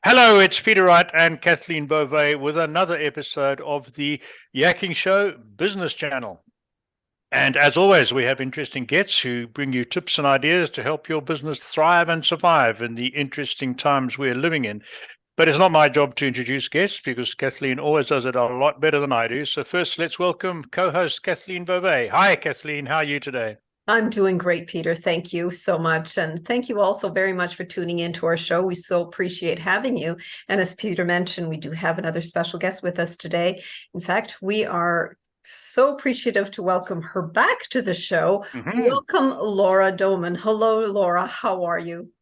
Hello, it's Peter Wright and Kathleen Beauvais with another episode of the Yakking Show Business Channel. And as always, we have interesting guests who bring you tips and ideas to help your business thrive and survive in the interesting times we're living in. But it's not my job to introduce guests because Kathleen always does it a lot better than I do. So first, let's welcome co-host Kathleen Beauvais. Hi, Kathleen. How are you today? I'm doing great, Peter. Thank you so much. And thank you also very much for tuning into our show. We so appreciate having you. And as Peter mentioned, we do have another special guest with us today. In fact, we are so appreciative to welcome her back to the show. Welcome, Laura Doman. Hello, Laura. How are you?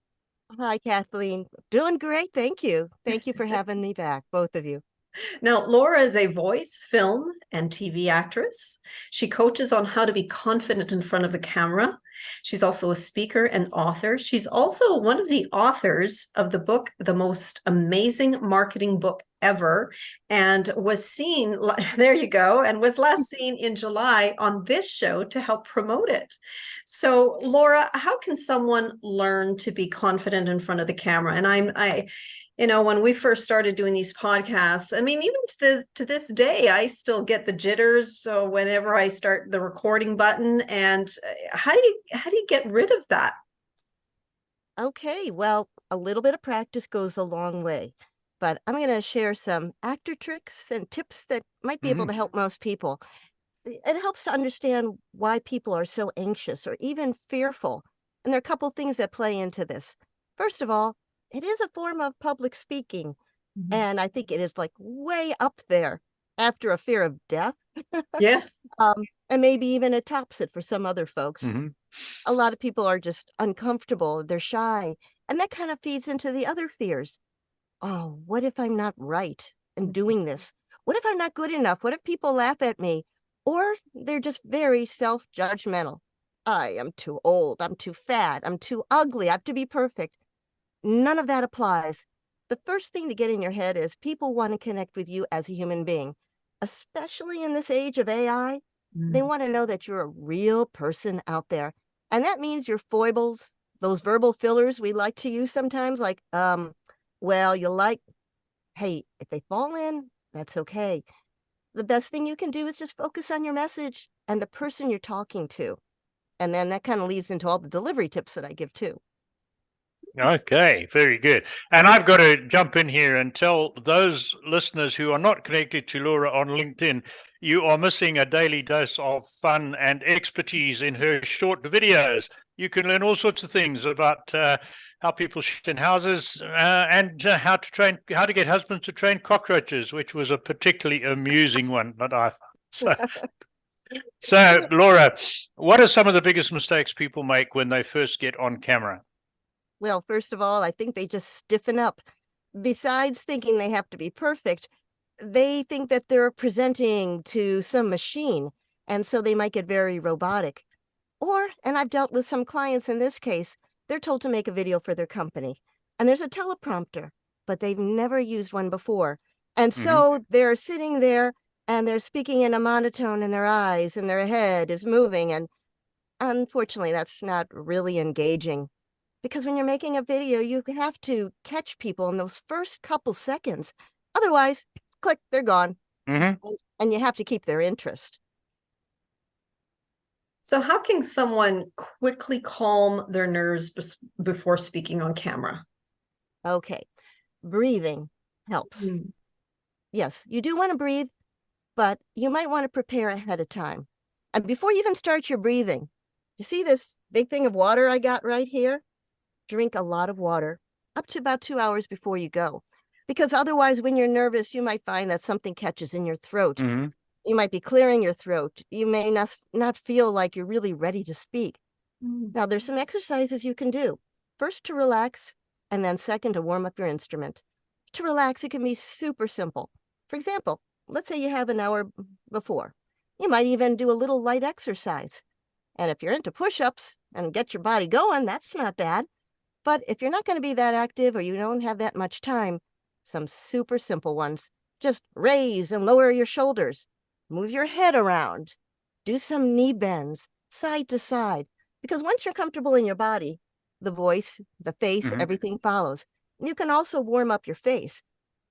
Hi, Kathleen. Doing great. Thank you. Thank you for having me back, both of you. Now, Laura is a voice, film, and TV actress. She coaches on how to be confident in front of the camera. She's also a speaker and author. She's also one of the authors of the book, The Most Amazing Marketing Book Ever, and was seen, there you go, and was last seen in July on this show to help promote it. So, Laura, how can someone learn to be confident in front of the camera? And when we first started doing these podcasts, I mean, even to this day, I still get the jitters. So whenever I start the recording button, and how do you get rid of that? Okay, well, a little bit of practice goes a long way, but I'm going to share some actor tricks and tips that might be able to help most people. It helps to understand why people are so anxious or even fearful. And there are a couple things that play into this. First of all, it is a form of public speaking. And I think it is like way up there after a fear of death. Yeah. And maybe even it tops it for some other folks. A lot of people are just uncomfortable, they're shy, and that kind of feeds into the other fears. Oh, what if I'm not right in doing this? What if I'm not good enough? What if people laugh at me? Or they're just very self-judgmental. I am too old, I'm too fat, I'm too ugly, I have to be perfect. None of that applies. The first thing to get in your head is people want to connect with you as a human being, especially in this age of AI. They want to know that you're a real person out there. And that means your foibles, those verbal fillers we like to use sometimes, like, well, hey, if they fall in, that's okay. The best thing you can do is just focus on your message and the person you're talking to. And then that kind of leads into all the delivery tips that I give too. Okay, very good. And I've got to jump in here and tell those listeners who are not connected to Laura on LinkedIn, you are missing a daily dose of fun and expertise in her short videos. You can learn all sorts of things about how people shit in houses and how to get husbands to train cockroaches, which was a particularly amusing one that I found. So, Laura, what are some of the biggest mistakes people make when they first get on camera? Well, first of all, I think they just stiffen up. Besides thinking they have to be perfect, they think that they're presenting to some machine, and so they might get very robotic. Or, and I've dealt with some clients in this case, they're told to make a video for their company, and there's a teleprompter, but they've never used one before. And so they're sitting there and they're speaking in a monotone in their eyes and their head is moving. And unfortunately, that's not really engaging. Because when you're making a video, you have to catch people in those first couple seconds. Otherwise, click, they're gone. And you have to keep their interest. So how can someone quickly calm their nerves before speaking on camera? Okay, breathing helps. Yes, you do want to breathe, but you might want to prepare ahead of time. And before you even start your breathing, you see this big thing of water I got right here? Drink a lot of water up to about 2 hours before you go. Because otherwise, when you're nervous, you might find that something catches in your throat. You might be clearing your throat. You may not feel like you're really ready to speak. Now, there's some exercises you can do. First, to relax, and then second, to warm up your instrument. To relax, it can be super simple. For example, let's say you have an hour before. You might even do a little light exercise. And if you're into push-ups and get your body going, that's not bad. But if you're not going to be that active or you don't have that much time, some super simple ones. Just raise and lower your shoulders. Move your head around. Do some knee bends, side to side. Because once you're comfortable in your body, the voice, the face, everything follows. You can also warm up your face,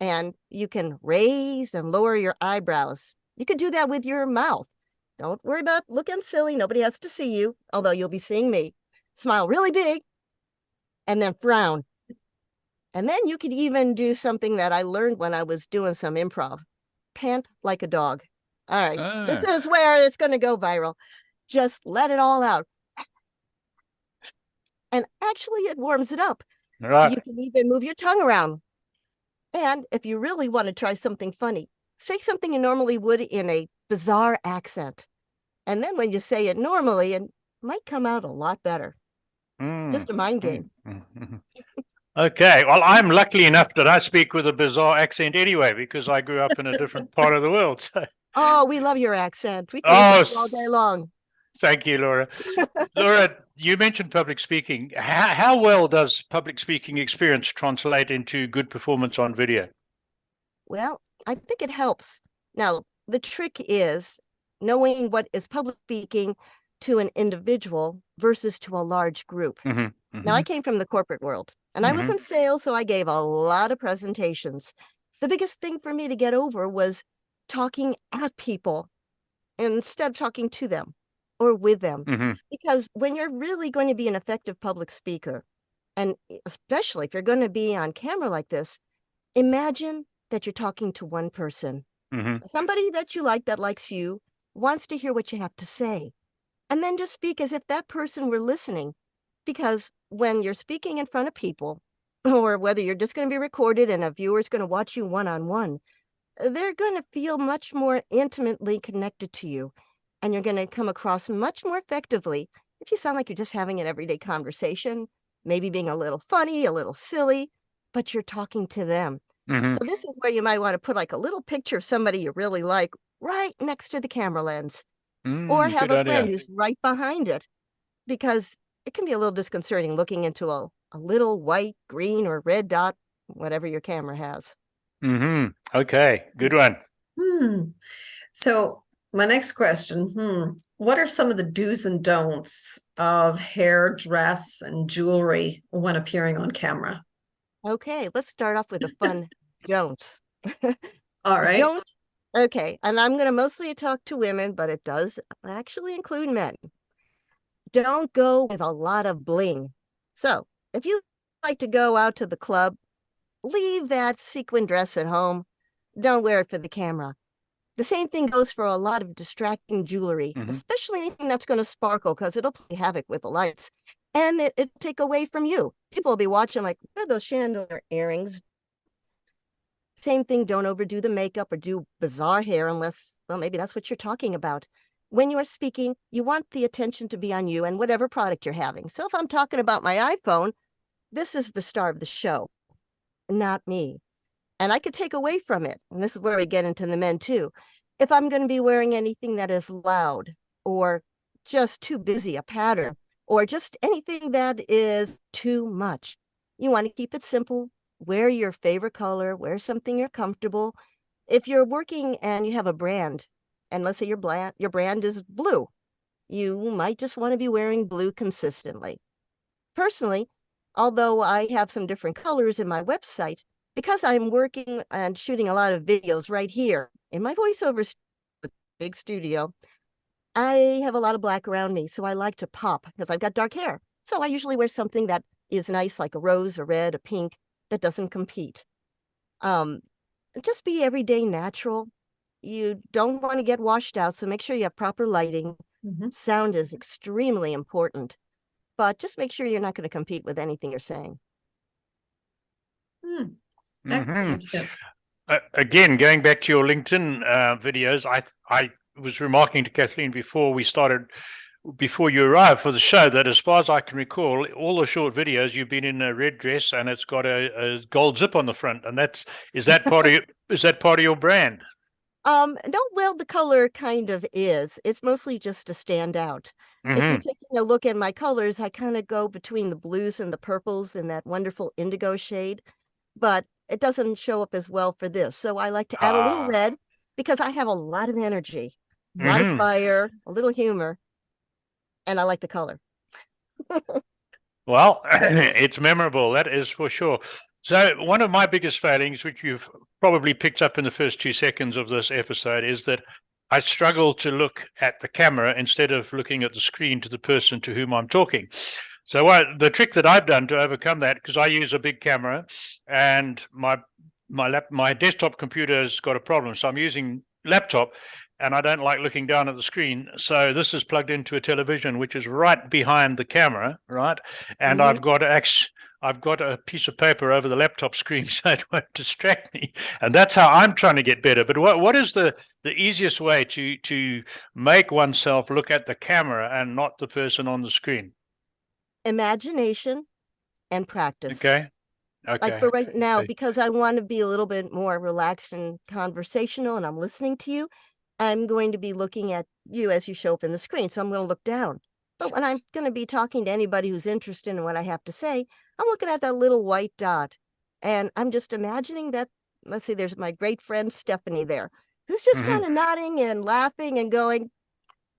and you can raise and lower your eyebrows. You can do that with your mouth. Don't worry about looking silly. Nobody has to see you, although you'll be seeing me. Smile really big and then frown. And then you could even do something that I learned when I was doing some improv. Pant like a dog. All right, this is where it's going to go viral. Just let it all out. And actually, it warms it up. Right. You can even move your tongue around. And if you really want to try something funny, say something you normally would in a bizarre accent. And then when you say it normally, it might come out a lot better. Just a mind game. Okay. Well, I'm lucky enough that I speak with a bizarre accent anyway, because I grew up in a different part of the world. So. Oh, we love your accent. We can listen to you all day long. Thank you, Laura. Laura, you mentioned public speaking. How well does public speaking experience translate into good performance on video? Well, I think it helps. Now, the trick is knowing what is public speaking to an individual versus to a large group. Now, I came from the corporate world, and I was in sales, so I gave a lot of presentations. The biggest thing for me to get over was talking at people instead of talking to them or with them. Because when you're really going to be an effective public speaker, and especially if you're going to be on camera like this, imagine that you're talking to one person, somebody that you like, that likes you, wants to hear what you have to say. And then just speak as if that person were listening. Because when you're speaking in front of people, or whether you're just going to be recorded and a viewer's going to watch you one-on-one, they're going to feel much more intimately connected to you. And you're going to come across much more effectively if you sound like you're just having an everyday conversation, maybe being a little funny, a little silly, but you're talking to them. So this is where you might want to put like a little picture of somebody you really like right next to the camera lens, or have a friend who's right behind it, because it can be a little disconcerting looking into a little white, green, or red dot, whatever your camera has. Okay, good one. So my next question, what are some of the do's and don'ts of hair, dress, and jewelry when appearing on camera? Okay, let's start off with a fun don'ts. All right. Don't. Okay, and I'm going to mostly talk to women, but it does actually include men. Don't go with a lot of bling. So if you like to go out to the club, leave that sequin dress at home. Don't wear it for the camera. The same thing goes for a lot of distracting jewelry, especially anything that's going to sparkle, because it'll play havoc with the lights. And it'll take away from you. People will be watching like, what are those chandelier earrings? Same thing, don't overdo the makeup or do bizarre hair unless, well, maybe that's what you're talking about. When you are speaking, you want the attention to be on you and whatever product you're having. So if I'm talking about my iPhone, this is the star of the show, not me. And I could take away from it. And this is where we get into the men too. If I'm going to be wearing anything that is loud or just too busy, a pattern, or just anything that is too much, you want to keep it simple. Wear your favorite color, wear something you're comfortable. If you're working and you have a brand, and let's say your brand is blue, you might just want to be wearing blue consistently. Personally, although I have some different colors in my website, because I'm working and shooting a lot of videos right here in my voiceover big studio, I have a lot of black around me, so I like to pop because I've got dark hair. So I usually wear something that is nice, like a rose, a red, a pink, that doesn't compete. Just be everyday natural. You don't want to get washed out, so make sure you have proper lighting. Sound is extremely important, but just make sure you're not going to compete with anything you're saying. Excellent tips. Again, going back to your LinkedIn videos, I was remarking to Kathleen before you arrived for the show, that as far as I can recall, all the short videos you've been in a red dress and it's got a gold zip on the front, and is that part of your brand? No, well, the color kind of is. It's mostly just to stand out. If you're taking a look at my colors, I kind of go between the blues and the purples in that wonderful indigo shade, but it doesn't show up as well for this. So I like to add a little red because I have a lot of energy, a lot of fire, a little humor, and I like the color. Well, it's memorable, that is for sure. So one of my biggest failings, which you've probably picked up in the first 2 seconds of this episode, is that I struggle to look at the camera instead of looking at the screen to the person to whom I'm talking. So the trick that I've done to overcome that, because I use a big camera and my desktop computer has got a problem, so I'm using laptop and I don't like looking down at the screen. So this is plugged into a television, which is right behind the camera, right? And I've got a piece of paper over the laptop screen so it won't distract me. And that's how I'm trying to get better. But what is the easiest way to make oneself look at the camera and not the person on the screen? Imagination and practice. Okay. Like for right now, Okay. because I want to be a little bit more relaxed and conversational and I'm listening to you, I'm going to be looking at you as you show up in the screen. So I'm going to look down. But when I'm going to be talking to anybody who's interested in what I have to say, I'm looking at that little white dot and I'm just imagining that, let's see, there's my great friend Stephanie there, who's just kind of nodding and laughing and going,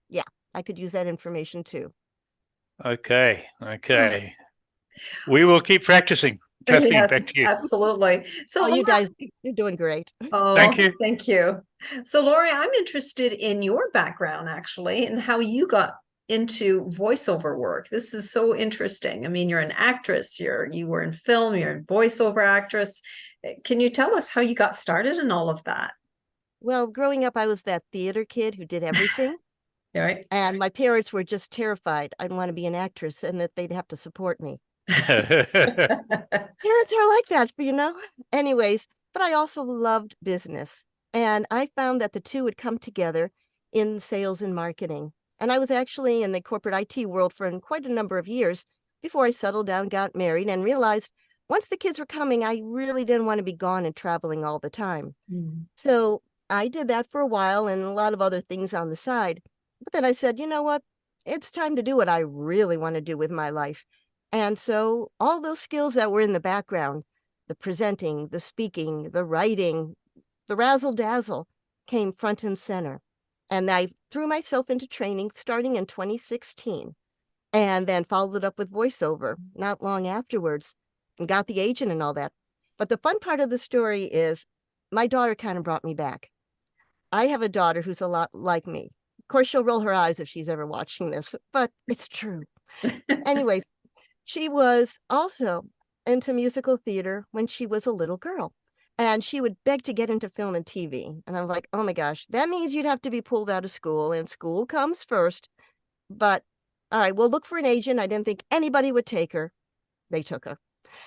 yeah, I could use that information too. Okay. We will keep practicing. Kathleen, Yes, back to you. absolutely. So Oh, you Laura, guys, you're doing great. Thank you. Thank you. So Lori, I'm interested in your background actually and how you got into voiceover work. This is so interesting. I mean, you're an actress, you were in film, you're a voiceover actress. Can you tell us how you got started in all of that? Well, growing up, I was that theater kid who did everything. Right. And my parents were just terrified I'd want to be an actress and that they'd have to support me. Parents are like that, you know? Anyways, but I also loved business. And I found that the two would come together in sales and marketing. And I was actually in the corporate IT world for quite a number of years before I settled down, got married, and realized once the kids were coming, I really didn't want to be gone and traveling all the time. So I did that for a while and a lot of other things on the side. But then I said, you know what? It's time to do what I really want to do with my life. And so all those skills that were in the background, the presenting, the speaking, the writing, the razzle dazzle came front and center. And I threw myself into training starting in 2016 and then followed it up with voiceover not long afterwards and got the agent and all that. But the fun part of the story is my daughter kind of brought me back. I have a daughter who's a lot like me. Of course, she'll roll her eyes if she's ever watching this, but it's true. Anyways, she was also into musical theater when she was a little girl. And she would beg to get into film and TV. And I was like, oh my gosh, that means you'd have to be pulled out of school, and school comes first. But all right, we'll look for an agent. I didn't think anybody would take her. They took her.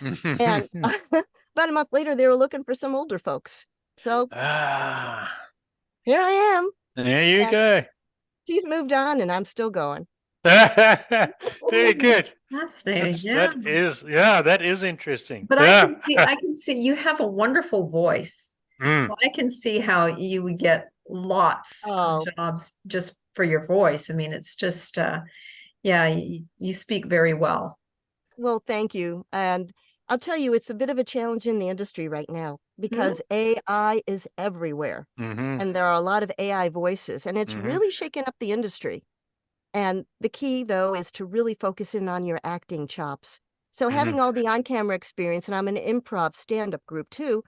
And about a month later, they were looking for some older folks. So here I am. There you go. She's moved on and I'm still going. Very good. Fascinating. That is interesting. But I can see you have a wonderful voice. So I can see how you would get lots of jobs just for your voice. I mean, it's just you speak very well. Well, thank you. And I'll tell you, it's a bit of a challenge in the industry right now because AI is everywhere. And there are a lot of AI voices, and it's really shaken up the industry. And the key, though, is to really focus in on your acting chops. So having all the on-camera experience, and I'm an improv stand-up group too,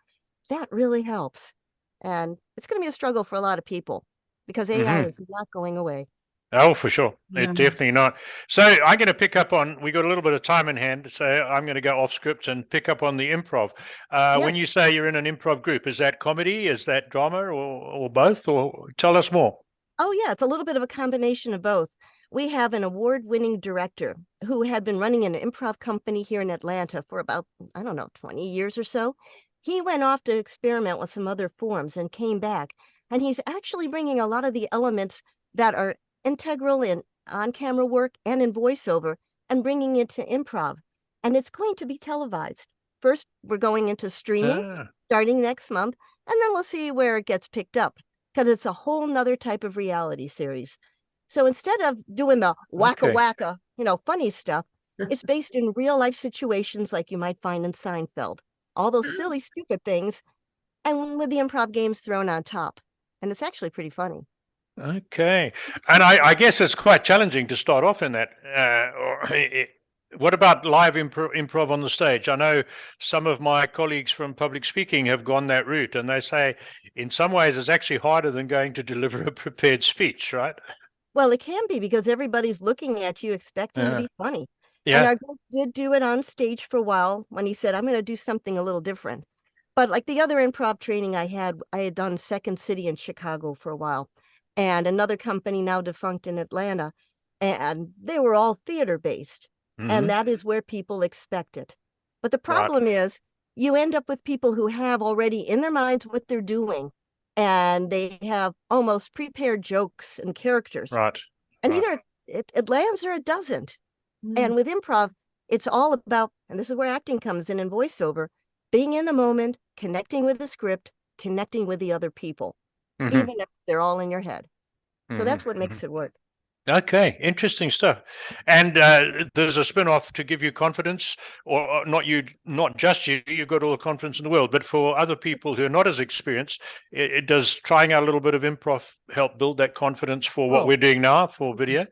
that really helps. And it's going to be a struggle for a lot of people because AI is not going away. Oh, for sure. It's definitely not. So I'm going to pick up on, we got a little bit of time in hand, so I'm going to go off script and pick up on the improv. When you say you're in an improv group, is that comedy, is that drama, or both? Or tell us more. Oh, yeah, it's a little bit of a combination of both. We have an award-winning director who had been running an improv company here in Atlanta for about, 20 years or so. He went off to experiment with some other forms and came back. And he's actually bringing a lot of the elements that are integral in on-camera work and in voiceover and bringing it to improv. And it's going to be televised. First, we're going into streaming starting next month, and then we'll see where it gets picked up because it's a whole nother type of reality series. So instead of doing the wacka, funny stuff, it's based in real life situations like you might find in Seinfeld. All those silly, stupid things, and with the improv games thrown on top. And it's actually pretty funny. Okay. And I guess it's quite challenging to start off in that. What about live improv on the stage? I know some of my colleagues from public speaking have gone that route, and they say in some ways it's actually harder than going to deliver a prepared speech, right? Well, it can be because everybody's looking at you expecting to Yeah. be funny. And Yeah. our guy did do it on stage for a while when he said, I'm going to do something a little different. But like the other improv training I had done Second City in Chicago for a while, and another company now defunct in Atlanta, and they were all theater based. And that is where people expect it. But the Right. problem is you end up with people who have already in their minds what they're doing, and they have almost prepared jokes and characters. Right. And Right. either it lands or it doesn't. Mm. And with improv, it's all about, and this is where acting comes in voiceover, being in the moment, connecting with the script, connecting with the other people, even if they're all in your head. So that's what makes it work. Okay, interesting stuff. And there's a spin-off to give you confidence, or not just you, you've got all the confidence in the world, but for other people who are not as experienced, it does trying out a little bit of improv help build that confidence for what we're doing now for video?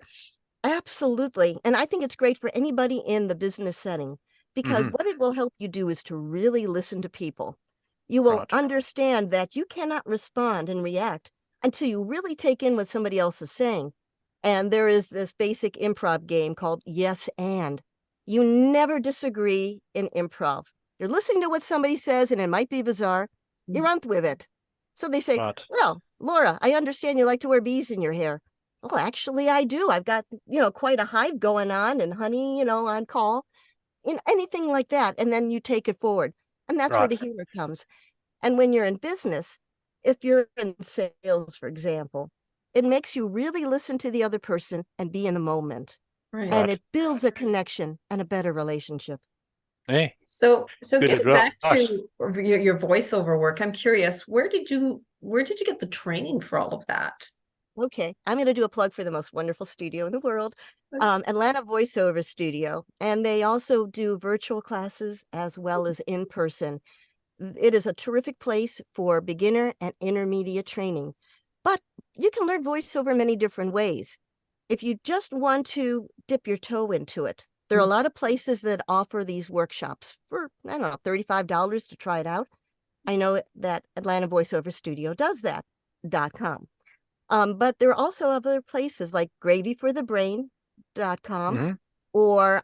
Absolutely. And I think it's great for anybody in the business setting, because what it will help you do is to really listen to people. You will understand that you cannot respond and react until you really take in what somebody else is saying. And there is this basic improv game called yes and. You never disagree in improv. You're listening to what somebody says, and it might be bizarre. You run with it. So they say, well, Laura, I understand you like to wear bees in your hair. Well, actually, I do. I've got, quite a hive going on, and honey, on call, anything like that. And then you take it forward. And that's where the humor comes. And when you're in business, if you're in sales, for example, it makes you really listen to the other person and be in the moment. Right. And it builds a connection and a better relationship. Hey, So good getting advice. back to your voiceover work, I'm curious, where did you get the training for all of that? Okay, I'm going to do a plug for the most wonderful studio in the world, Atlanta Voiceover Studio. And they also do virtual classes as well as in person. It is a terrific place for beginner and intermediate training. But you can learn voiceover many different ways. If you just want to dip your toe into it, there are a lot of places that offer these workshops for, I don't know, $35 to try it out. I know that Atlanta Voiceover Studio does that.com. But there are also other places like gravyforthebrain.com or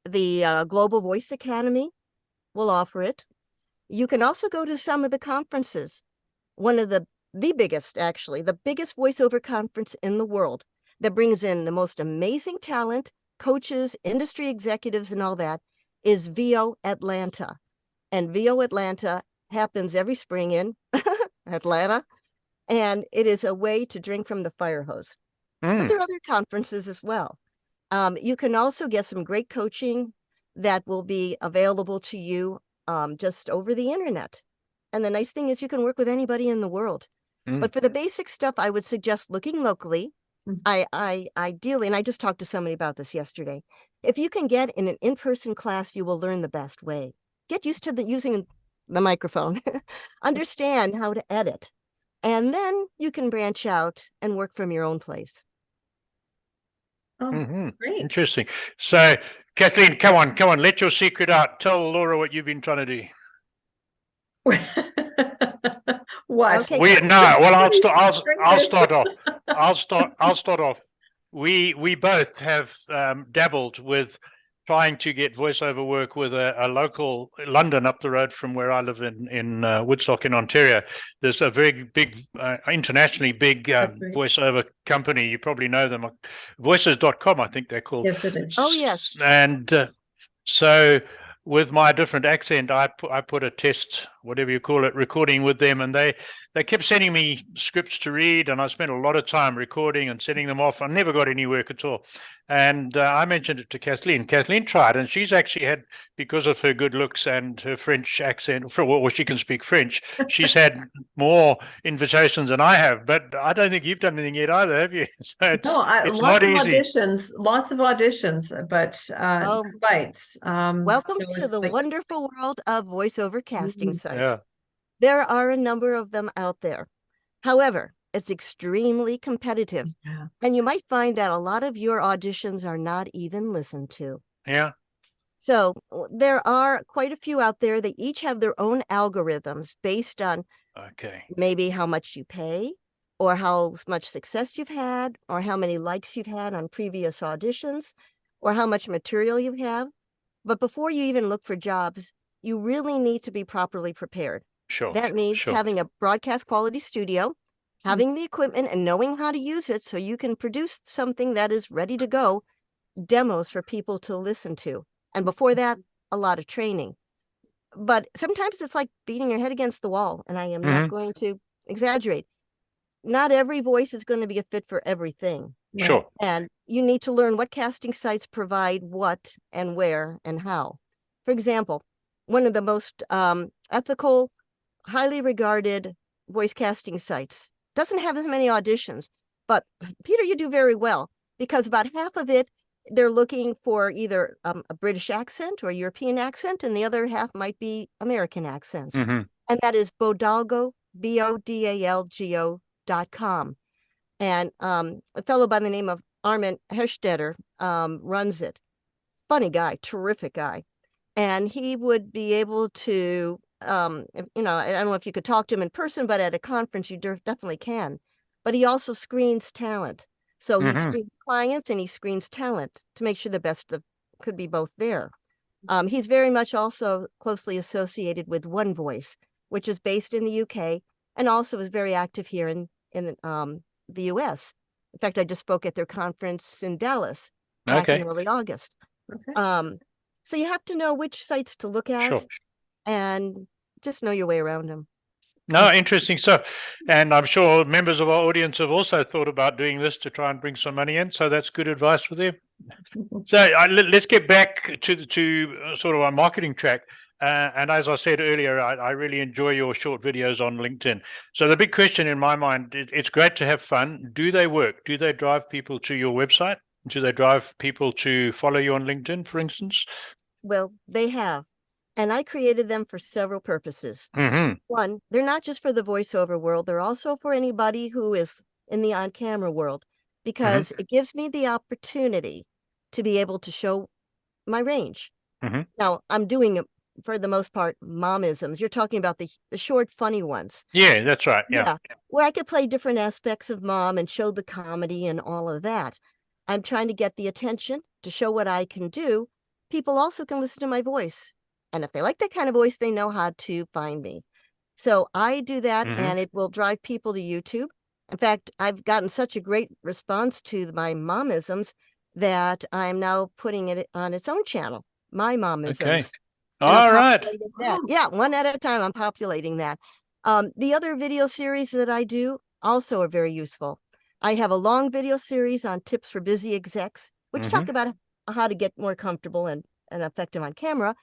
the Global Voice Academy will offer it. You can also go to some of the conferences. One of the biggest, actually, the biggest voiceover conference in the world that brings in the most amazing talent, coaches, industry executives, and all that is VO Atlanta. And VO Atlanta happens every spring in Atlanta. And it is a way to drink from the fire hose. But there are other conferences as well. You can also get some great coaching that will be available to you just over the internet. And the nice thing is you can work with anybody in the world. But for the basic stuff, I would suggest looking locally. I ideally, and I just talked to somebody about this yesterday, if you can get in an in-person class, you will learn the best way. Get used to using the microphone. Understand how to edit. And then you can branch out and work from your own place. Oh, great. Interesting. So, Kathleen, come on, let your secret out. Tell Laura what you've been trying to do. What? Okay. I'll start off. I'll start off. We both have dabbled with trying to get voiceover work with a local London up the road from where I live in Woodstock in Ontario. There's a very big, internationally big voiceover company. You probably know them, voices.com, I think they're called. Yes, it is. Oh, yes. And so with my different accent, I put a test, whatever you call it, recording with them, and they kept sending me scripts to read, and I spent a lot of time recording and sending them off. I never got any work at all. And I mentioned it to Kathleen. Kathleen tried, and she's actually had, because of her good looks and her French accent, or she can speak French, she's had more invitations than I have. But I don't think you've done anything yet either, have you? So it's not easy. Lots of auditions, but right. Welcome so to the like, wonderful world of voiceover casting sites. Yeah. There are a number of them out there. However, it's extremely competitive. Yeah. And you might find that a lot of your auditions are not even listened to. Yeah. So there are quite a few out there. They each have their own algorithms based on Okay. maybe how much you pay, or how much success you've had, or how many likes you've had on previous auditions, or how much material you have. But before you even look for jobs, you really need to be properly prepared. Sure. That means Sure. having a broadcast quality studio, having the equipment and knowing how to use it so you can produce something that is ready to go, demos for people to listen to. And before that, a lot of training. But sometimes it's like beating your head against the wall, and I am not going to exaggerate. Not every voice is going to be a fit for everything. Sure. And you need to learn what casting sites provide what and where and how. For example, one of the most ethical, highly regarded voice casting sites doesn't have as many auditions, but Peter, you do very well, because about half of it, they're looking for either a British accent or European accent, and the other half might be American accents. And that is Bodalgo, BODALGO.com. And a fellow by the name of Armin Herstetter runs it. Funny guy, terrific guy. And he would be able to, you know, I don't know if you could talk to him in person, but at a conference, you definitely can. But he also screens talent. So he screens clients and he screens talent to make sure the best of could be both there. He's very much also closely associated with One Voice, which is based in the UK and also is very active here in the US. In fact, I just spoke at their conference in Dallas back in early August. So you have to know which sites to look at and just know your way around them. No, interesting stuff. And I'm sure members of our audience have also thought about doing this to try and bring some money in. So that's good advice for them. So let's get back to sort of our marketing track. And as I said earlier, I really enjoy your short videos on LinkedIn. So the big question in my mind, it's great to have fun. Do they work? Do they drive people to your website? Do they drive people to follow you on LinkedIn, for instance? Well, they have. And I created them for several purposes. One, they're not just for the voiceover world. They're also for anybody who is in the on-camera world, because it gives me the opportunity to be able to show my range. Now, I'm doing, for the most part, momisms. You're talking about the short, funny ones. Yeah, that's right. Yeah. Where I could play different aspects of mom and show the comedy and all of that. I'm trying to get the attention to show what I can do. People also can listen to my voice. And if they like that kind of voice, they know how to find me. So I do that, and it will drive people to YouTube. In fact, I've gotten such a great response to my momisms that I'm now putting it on its own channel, my momisms. Okay. And All right. that. Yeah, one at a time, I'm populating that. The other video series that I do also are very useful. I have a long video series on tips for busy execs, which talk about how to get more comfortable and effective on camera.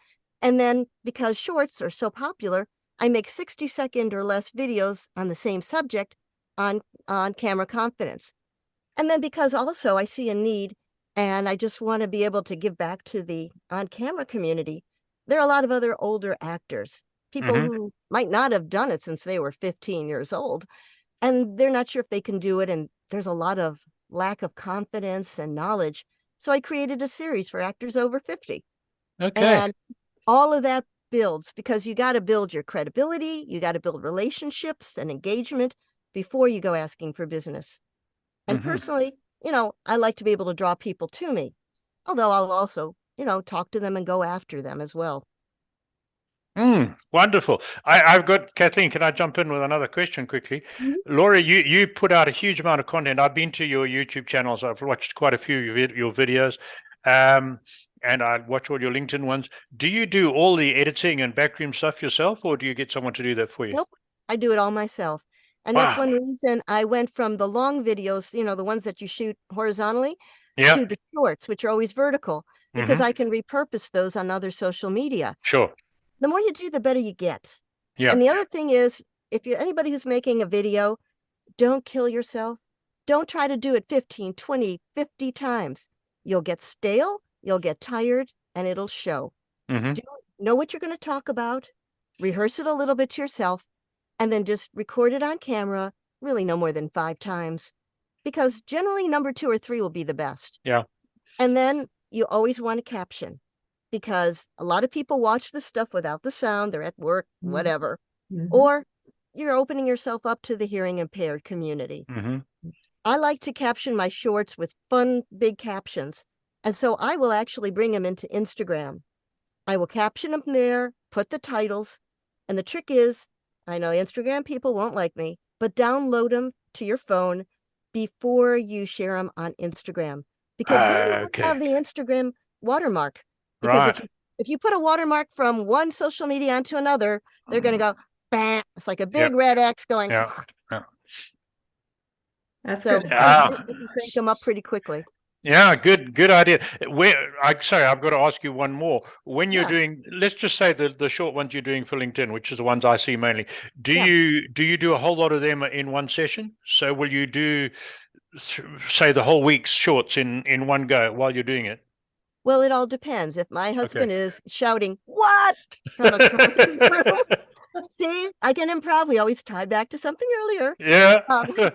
And then because shorts are so popular, I make 60-second or less videos on the same subject on camera confidence. And then because also I see a need and I just want to be able to give back to the on-camera community, there are a lot of other older actors, people who might not have done it since they were 15 years old, and they're not sure if they can do it. And there's a lot of lack of confidence and knowledge. So I created a series for actors over 50. And all of that builds, because you got to build your credibility, you got to build relationships and engagement before you go asking for business. And personally, you know, I like to be able to draw people to me, although I'll also, you know, talk to them and go after them as well. Wonderful. I've got, Kathleen, can I jump in with another question quickly? Laura, you put out a huge amount of content. I've been to your YouTube channels. I've watched quite a few of your videos. And I watch all your LinkedIn ones. Do you do all the editing and backroom stuff yourself, or do you get someone to do that for you? Nope, I do it all myself. And that's one reason I went from the long videos, you know, the ones that you shoot horizontally, to the shorts, which are always vertical, because I can repurpose those on other social media. Sure. The more you do, the better you get. Yeah. And the other thing is, if you're anybody who's making a video, don't kill yourself. Don't try to do it 15, 20, 50 times. You'll get stale, you'll get tired, and it'll show. Know what you're going to talk about, rehearse it a little bit to yourself, and then just record it on camera, really no more than 5 times, because generally number 2 or 3 will be the best. Yeah. And then you always want to caption, because a lot of people watch this stuff without the sound. They're at work, whatever. Or you're opening yourself up to the hearing impaired community. I like to caption my shorts with fun, big captions. And so I will actually bring them into Instagram. I will caption them there, put the titles. And the trick is, I know Instagram people won't like me, but download them to your phone before you share them on Instagram. Because then you won't have the Instagram watermark. Because if you put a watermark from one social media onto another, they're going to go, bam. It's like a big red X going. That's so good. you can crank them up pretty quickly. Yeah, good idea. Sorry, I've got to ask you one more. When you're doing, let's just say the short ones you're doing for LinkedIn, which is the ones I see mainly. Do you do a whole lot of them in one session? So will you do, say, the whole week's shorts in one go while you're doing it? Well, it all depends. If my husband is shouting, "What?" from across the room, see, I can improv. We always tie back to something earlier. Yeah.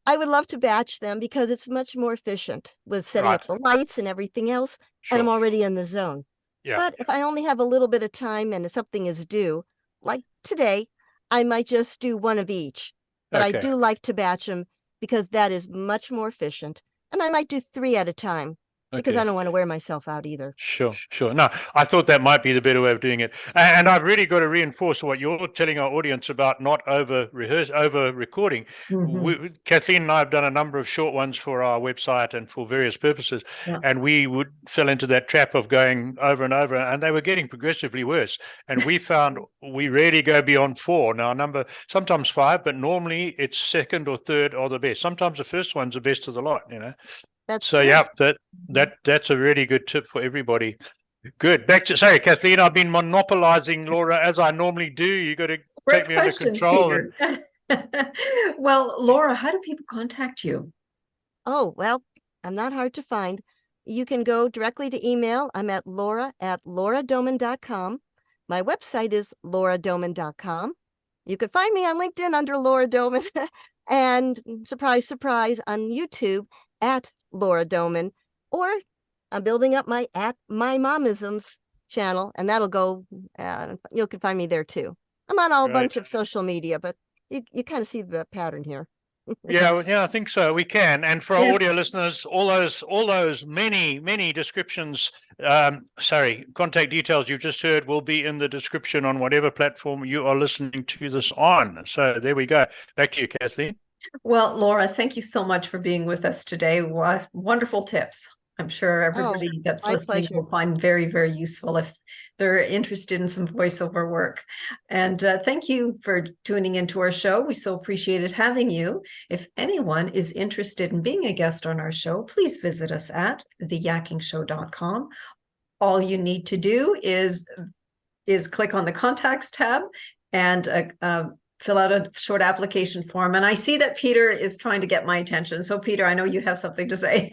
I would love to batch them because it's much more efficient with setting up the lights and everything else. And I'm already in the zone. But if I only have a little bit of time and something is due, like today, I might just do one of each. But I do like to batch them because that is much more efficient. And I might do 3 at a time. Because I don't want to wear myself out either. Sure. No, I thought that might be the better way of doing it. And I've really got to reinforce what you're telling our audience about not over recording. Kathleen and I have done a number of short ones for our website and for various purposes. And we fell into that trap of going over and over, and they were getting progressively worse. And we found we rarely go beyond 4. Now, sometimes 5, but normally it's second or third are the best. Sometimes the first one's the best of the lot, That's so true. that's a really good tip for everybody. Good. Sorry, Kathleen, I've been monopolizing Laura as I normally do. You got to take me under control. Well, Laura, how do people contact you? Oh, well, I'm not hard to find. You can go directly to email. I'm at laura@lauradoman.com. My website is lauradoman.com. You can find me on LinkedIn under Laura Doman. And surprise, surprise, on YouTube at Laura Doman, or I'm building up my Momisms channel, and that'll go, you can find me there too. I'm on a bunch of social media, but you kind of see the pattern here. I think so. We can. And for our audio listeners, all those many descriptions, contact details you've just heard will be in the description on whatever platform you are listening to this on. So there we go. Back to you, Kathleen. Well, Laura, thank you so much for being with us today. Wonderful tips. I'm sure everybody that's listening will find very, very useful if they're interested in some voiceover work. And thank you for tuning into our show. We so appreciated having you. If anyone is interested in being a guest on our show, please visit us at theyakkingshow.com. All you need to do is click on the contacts tab and fill out a short application form. And I see that Peter is trying to get my attention. So Peter, I know you have something to say.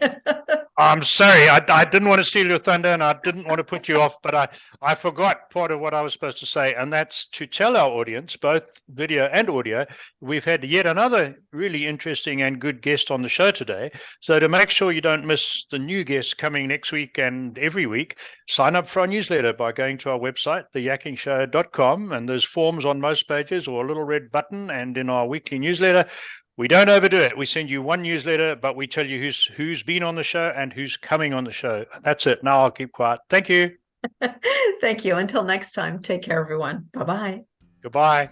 I'm sorry. I didn't want to steal your thunder, and I didn't want to put you off, but I forgot part of what I was supposed to say, and that's to tell our audience, both video and audio, we've had yet another really interesting and good guest on the show today. So to make sure you don't miss the new guests coming next week and every week, sign up for our newsletter by going to our website, theyakkingshow.com, and there's forms on most pages or a little red button, and in our weekly newsletter, we don't overdo it. We send you one newsletter, but we tell you who's been on the show and who's coming on the show. That's it. Now I'll keep quiet. Thank you. Thank you. Until next time, take care, everyone. Bye-bye. Goodbye.